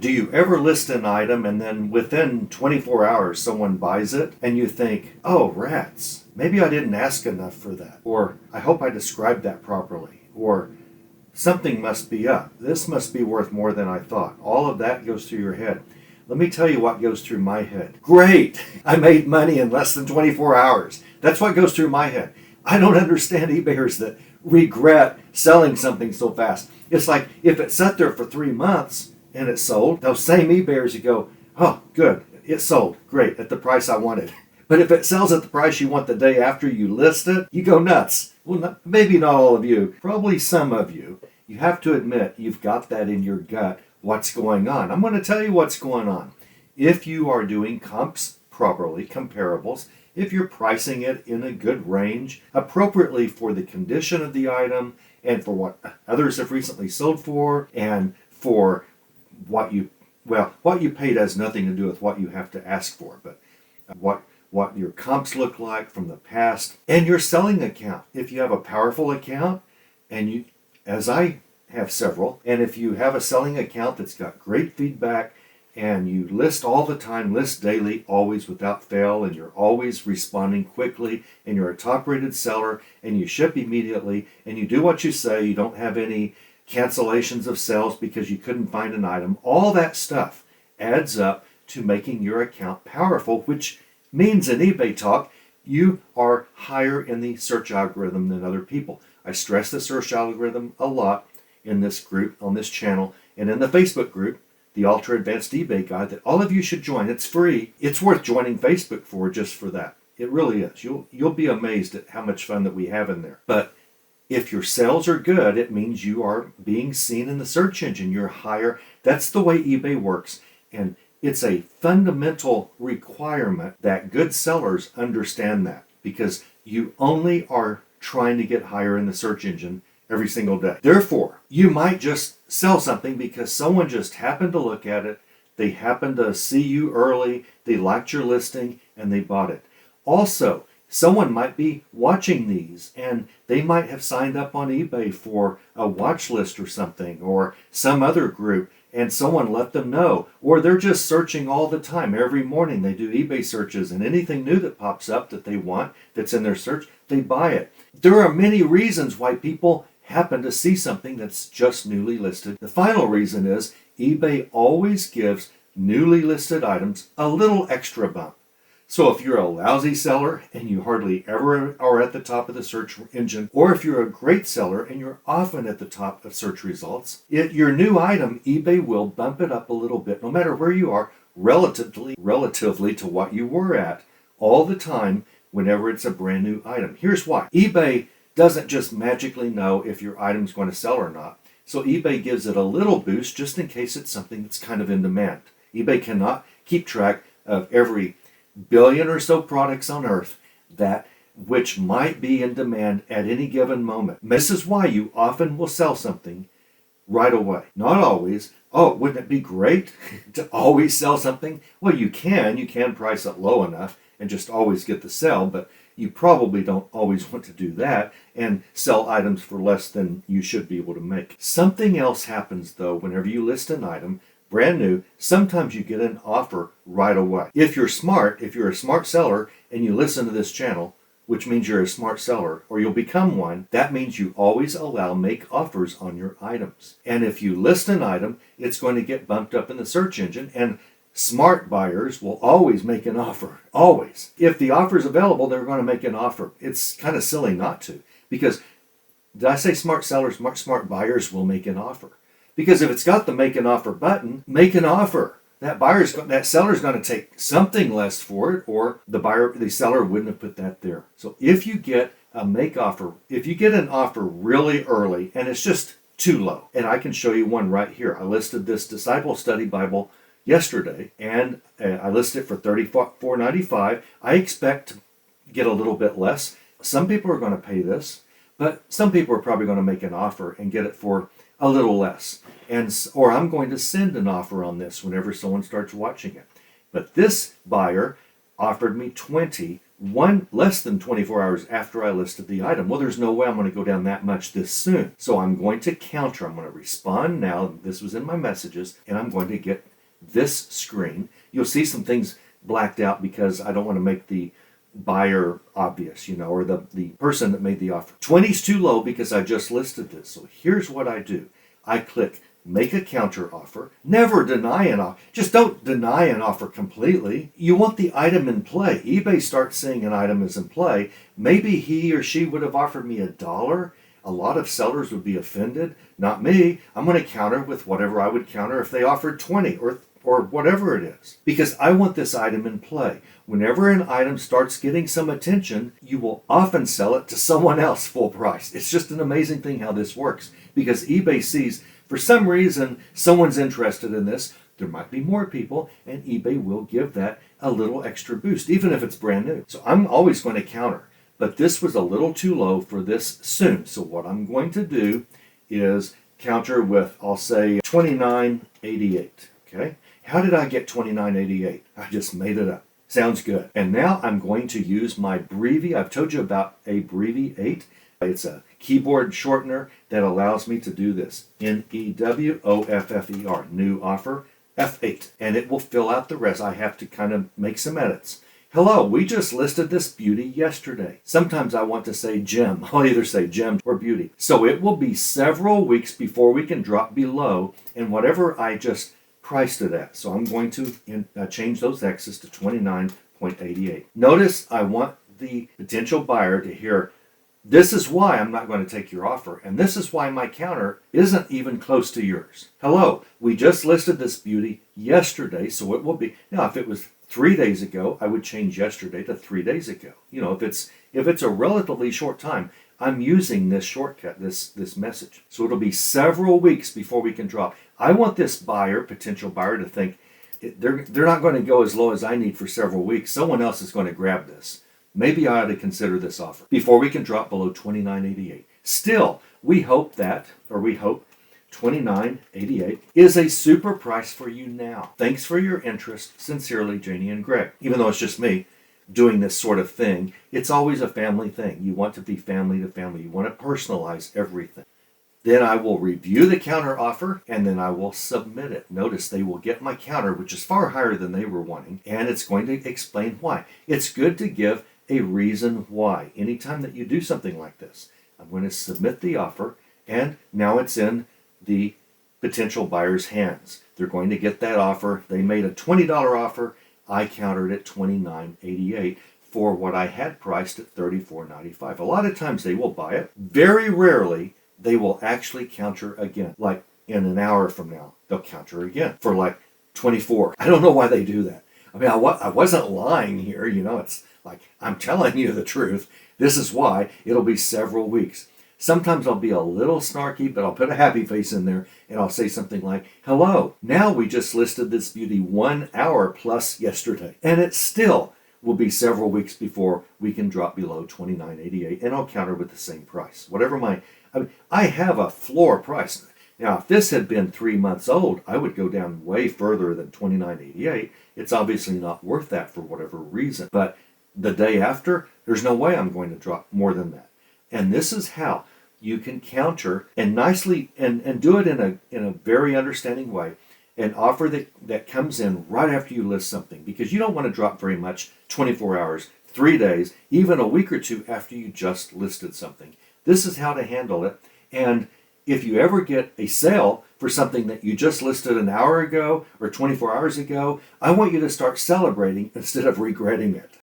Do you ever list an item and then within 24 hours someone buys it and you think, oh, rats, maybe I didn't ask enough for that, or I hope I described that properly, or something must be up. This must be worth more than I thought. All of that goes through your head. Let me tell you what goes through my head. Great! I made money in less than 24 hours. That's what goes through my head. I don't understand eBayers that regret selling something so fast. It's like if it sat there for 3 months and it sold, those same eBayers you go, oh, good, it sold. Great, at the price I wanted. But if it sells at the price you want the day after you list it, you go nuts. Well, maybe not all of you, probably some of you. You have to admit you've got that in your gut, what's going on. I'm going to tell you what's going on. If you are doing comps properly, comparables, if you're pricing it in a good range, appropriately for the condition of the item and for what others have recently sold for, and for what you paid has nothing to do with what you have to ask for, but what your comps look like from the past, and your selling account. If you have a powerful account, and you, as I have several, and if you have a selling account that's got great feedback, and you list all the time, list daily, always without fail, and you're always responding quickly, and you're a top-rated seller, and you ship immediately, and you do what you say, you don't have any cancellations of sales because you couldn't find an item, all that stuff adds up to making your account powerful, which means in eBay talk, you are higher in the search algorithm than other people. I stress the search algorithm a lot in this group, on this channel, and in the Facebook group, the Ultra Advanced eBay Guide, that all of you should join. It's free. It's worth joining Facebook for, just for that. It really is. You'll be amazed at how much fun that we have in there. But if your sales are good, it means you are being seen in the search engine. You're higher. That's the way eBay works. And it's a fundamental requirement that good sellers understand that, because you only are trying to get higher in the search engine every single day. Therefore, you might just sell something because someone just happened to look at it, they happened to see you early, they liked your listing, and they bought it. Also, someone might be watching these and they might have signed up on eBay for a watch list or something, or some other group, and someone let them know, or they're just searching all the time. Every morning they do eBay searches, and anything new that pops up that they want that's in their search, they buy it. There are many reasons why people happen to see something that's just newly listed. The final reason is eBay always gives newly listed items a little extra bump. So if you're a lousy seller and you hardly ever are at the top of the search engine, or if you're a great seller and you're often at the top of search results, your new item, eBay will bump it up a little bit, no matter where you are, relatively to what you were at all the time whenever it's a brand new item. Here's why. eBay doesn't just magically know if your item's going to sell or not. So eBay gives it a little boost just in case it's something that's kind of in demand. eBay cannot keep track of every billion or so products on earth which might be in demand at any given moment. This is why you often will sell something right away. Not always. Oh, wouldn't it be great to always sell something? Well, you can price it low enough and just always get the sell, but you probably don't always want to do that and sell items for less than you should be able to make. Something else happens though whenever you list an item brand new. Sometimes you get an offer right away. If you're a smart seller and you listen to this channel, which means you're a smart seller, or you'll become one, that means you always allow make offers on your items. And if you list an item, it's going to get bumped up in the search engine, and smart buyers will always make an offer. Always. If the offer is available, they're going to make an offer. It's kind of silly not to, because did I say smart sellers? Smart buyers will make an offer. Because if it's got the make an offer button, make an offer. That seller's going to take something less for it, or the seller wouldn't have put that there. So if you get a make offer, if you get an offer really early and it's just too low, and I can show you one right here. I listed this Disciple Study Bible yesterday, and I listed it for $34.95. I expect to get a little bit less. Some people are going to pay this, but some people are probably going to make an offer and get it for a little less. Or I'm going to send an offer on this whenever someone starts watching it. But this buyer offered me $20 less than 24 hours after I listed the item. Well, there's no way I'm going to go down that much this soon. So I'm going to counter. I'm going to respond now. This was in my messages, and I'm going to get this screen. You'll see some things blacked out because I don't want to make the buyer obvious, or the person that made the offer. 20 is too low because I just listed this. So here's what I do. I click make a counter offer. Never deny an offer. Just don't deny an offer completely. You want the item in play. eBay starts seeing an item is in play. Maybe he or she would have offered me $1. A lot of sellers would be offended. Not me. I'm going to counter with whatever I would counter if they offered 20 or whatever it is. Because I want this item in play. Whenever an item starts getting some attention, you will often sell it to someone else full price. It's just an amazing thing how this works. Because eBay sees, for some reason, someone's interested in this. There might be more people, and eBay will give that a little extra boost, even if it's brand new. So I'm always going to counter. But this was a little too low for this soon. So what I'm going to do is counter with, I'll say, $29.88. Okay? How did I get $29.88? I just made it up. Sounds good. And now I'm going to use my Breevy. I've told you about Abbreviate. It's a keyboard shortener that allows me to do this. NEWOFFER, new offer, F8. And it will fill out the rest. I have to kind of make some edits. Hello, we just listed this beauty yesterday. Sometimes I want to say gem. I'll either say gem or beauty. So it will be several weeks before we can drop below and whatever I just priced it at. So I'm going to change those X's to 29.88. Notice I want the potential buyer to hear, this is why I'm not going to take your offer, and this is why my counter isn't even close to yours. Hello, we just listed this beauty yesterday, so it will be, now if it was 3 days ago, I would change yesterday to 3 days ago. If it's a relatively short time, I'm using this shortcut, this message. So it'll be several weeks before we can drop. I want this potential buyer to think, they're not going to go as low as I need for several weeks. Someone else is going to grab this. Maybe I ought to consider this offer before we can drop below $29.88. Still, we hope 29.88 is a super price for you now. Thanks for your interest. Sincerely, Janie and Greg. Even though it's just me doing this sort of thing, it's always a family thing. You want to be family to family. You want to personalize everything. Then I will review the counter offer, and then I will submit it. Notice they will get my counter, which is far higher than they were wanting, and it's going to explain why. It's good to give a reason why. Anytime that you do something like this, I'm going to submit the offer, and now it's in the potential buyer's hands. They're going to get that offer. They made a $20 offer. I countered at $29.88 for what I had priced at $34.95. A lot of times they will buy it. Very rarely they will actually counter again. Like in an hour from now, they'll counter again for like 24. I don't know why they do that. I mean, I wasn't lying here. It's like, I'm telling you the truth. This is why it'll be several weeks. Sometimes I'll be a little snarky, but I'll put a happy face in there and I'll say something like, hello, now we just listed this beauty 1 hour plus yesterday. And it still will be several weeks before we can drop below $29.88, and I'll counter with the same price. I have a floor price. Now, if this had been 3 months old, I would go down way further than $29.88. It's obviously not worth that for whatever reason. But the day after, there's no way I'm going to drop more than that. And this is how you can counter and nicely and do it in a very understanding way. An offer that comes in right after you list something, because you don't want to drop very much 24 hours, 3 days, even a week or two after you just listed something. This is how to handle it. And if you ever get a sale for something that you just listed an hour ago or 24 hours ago, I want you to start celebrating instead of regretting it.